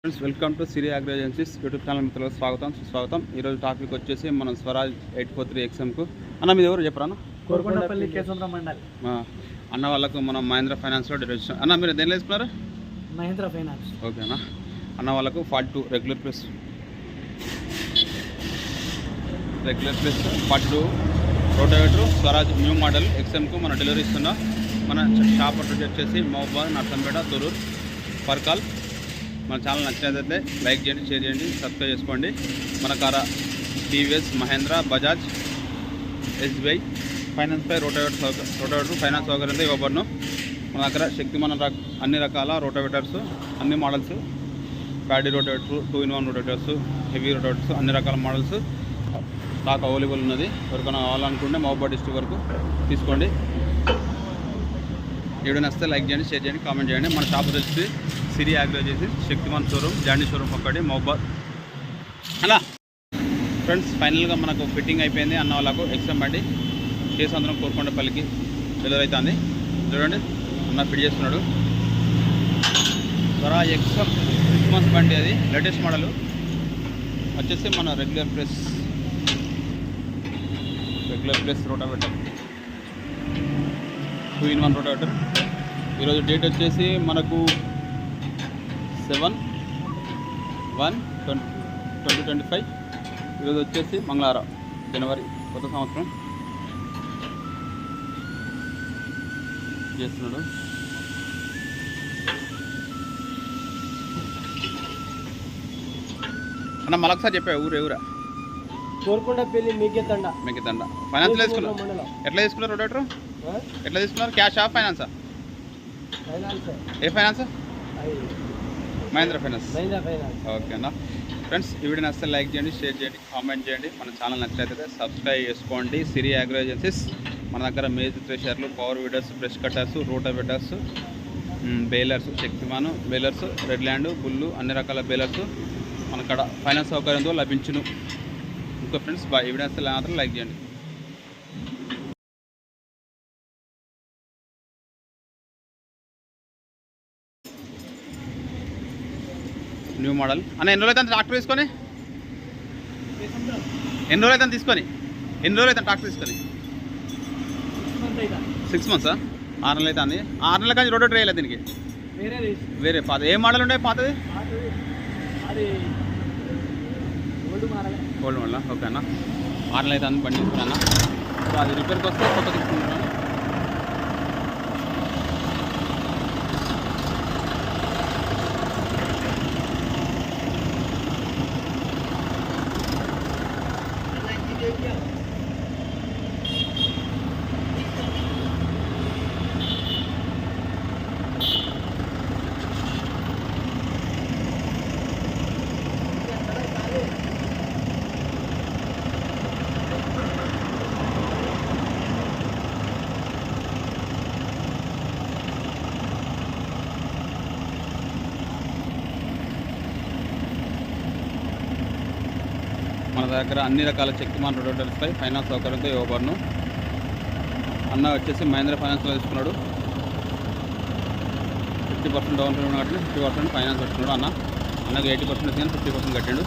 Friends welcome to Siri agro agencies YouTube channel మిత్రులకు స్వాగతం సుస్వాగతం. ఈరోజు టాపిక్ వచ్చేసి మనం స్వరాజ్ 843 XMకు అన్న మీద ఎవరు చెప్పరా? కోరుకొండపల్లి కేశవరావు మండలి అన్న వాళ్ళకు మనం మహేంద్ర ఫైనాన్స్లో డెలివరీ అన్న మీరు దేనిలో వేసుకున్నారు? మహేంద్ర ఫైనాన్స్. ఓకేనా అన్న వాళ్ళకు 42 regular plus 42 rotavator Swaraj new model XMకు మనం డెలివరీ ఇస్తున్నాం. మన షాప్ అడ్రస్ వచ్చేసి మహబూబాద్, నర్సంపేట, తొర్రూరు, పర్కాల్. మన ఛానల్ నచ్చినట్లయితే లైక్ చేయండి, షేర్ చేయండి, సబ్స్క్రైబ్ చేసుకోండి. మన కార టీవీఎస్, మహేంద్ర, బజాజ్, SBI ఫైనాన్స్పై రోటావేటర్ ఫైనాన్స్ సౌకర్యంతో ఇవ్వబడును. మన దగ్గర శక్తిమాన్ అన్ని రకాల రోటావేటర్స్, అన్ని models, paddy rotavator, 2-in-1 rotavators, heavy rotavators, అన్ని రకాల మోడల్స్ స్టాక్ అవైలబుల్ ఉన్నది. ఎవరికైనా కావాలనుకుంటే మహబూబాద్ డిస్ట్రిక్ట్ వరకు తీసుకోండి. వీడియో నచ్చితే లైక్ చేయండి, షేర్ చేయండి, కామెంట్ చేయండి. మన షాప్ వచ్చి సిరి అగ్రో చేసి శక్తిమాన్ షోరూమ్, జాండీ షోరూమ్ ఒక్కటి మహబూబాద్. అలా ఫ్రెండ్స్ ఫైనల్గా మనకు ఫిట్టింగ్ అయిపోయింది. అన్న వాళ్ళకు XM బండి కేసంద్రం కోరుకొండపల్లికి డెలివరీ అవుతుంది. చూడండి అన్న ఫిట్ చేస్తున్నాడు. త్వర XM 6 months బండి, అది లేటెస్ట్ మోడల్ వచ్చేసి మన regular plus rotavator 2-in-1 rotavator. ఈరోజు డేట్ వచ్చేసి మనకు 7/1/2025. ఈరోజు వచ్చేసి మంగళవారం, జనవరి, కొత్త సంవత్సరం చేస్తున్నాడు. అన్న మళ్ళొకసారి చెప్పా ఊరా? కోరుకొండపల్లి మేకెతండ. ఫైనాన్స్ తీసుకున్నారు? ఎట్లా తీసుకున్నారు రోటావేటర్? ఎట్లా తీసుకున్నారు? క్యాషా, ఫైనాన్సా? ఏ ఫైనాన్స్? మహేంద్ర ఫైనాన్స్. ఓకేనా ఫ్రెండ్స్, ఈ వీడియో నచ్చితే లైక్ చేయండి, షేర్ చేయండి, కామెంట్ చేయండి. మన ఛానల్ నచ్చినట్లయితే సబ్స్క్రైబ్ చేసుకోండి. Siri agro agencies. మన దగ్గర మేజ్ థ్రెషర్లు, power weeders, brush cutters, rotavators, balers, Shaktiman balers, red land, బుల్లు, అన్ని రకాల బేలర్స్ మన కాడ ఫైనాన్స్ సౌకర్యంతో లభించును. ఇంకా ఫ్రెండ్స్ ఈ వీడియో నచ్చితే మాత్రం లైక్ చేయండి. న్యూ మోడల్ అన్న. ఎన్ని రోజులు అయితే ట్రాక్టర్ తీసుకొని? ఎన్ని రోజులు అయితే తీసుకొని? ట్రాక్టర్ తీసుకొని? 6 months. 6 నెలలు అవుతుంది. 6 నెలల కానీ రోడ్ వేయలేదు దీనికి. వేరే పాత ఏ మోడల్ ఉండే? పాతది ఓల్డ్ మోడల్. ఓకే అన్న, 6 నెలలు అవుతుంది బండి తీసుకున్నా. అది రిపేర్కి వస్తే కొత్త తీసుకుంటున్నాను. మన దగ్గర అన్ని రకాల శక్తిమాన్ రోటావేటర్స్పై ఫైనాన్స్ సౌకర్యంతో ఇవ్వబడును. అన్న వచ్చేసి మహేంద్ర ఫైనాన్స్లో తీసుకున్నాడు. 50% డౌన్ పేమెంట్ కట్టి 50% ఫైనాన్స్ పెట్టుకున్నాడు. అన్నకు 80% వచ్చింది, 50% కట్టాడు.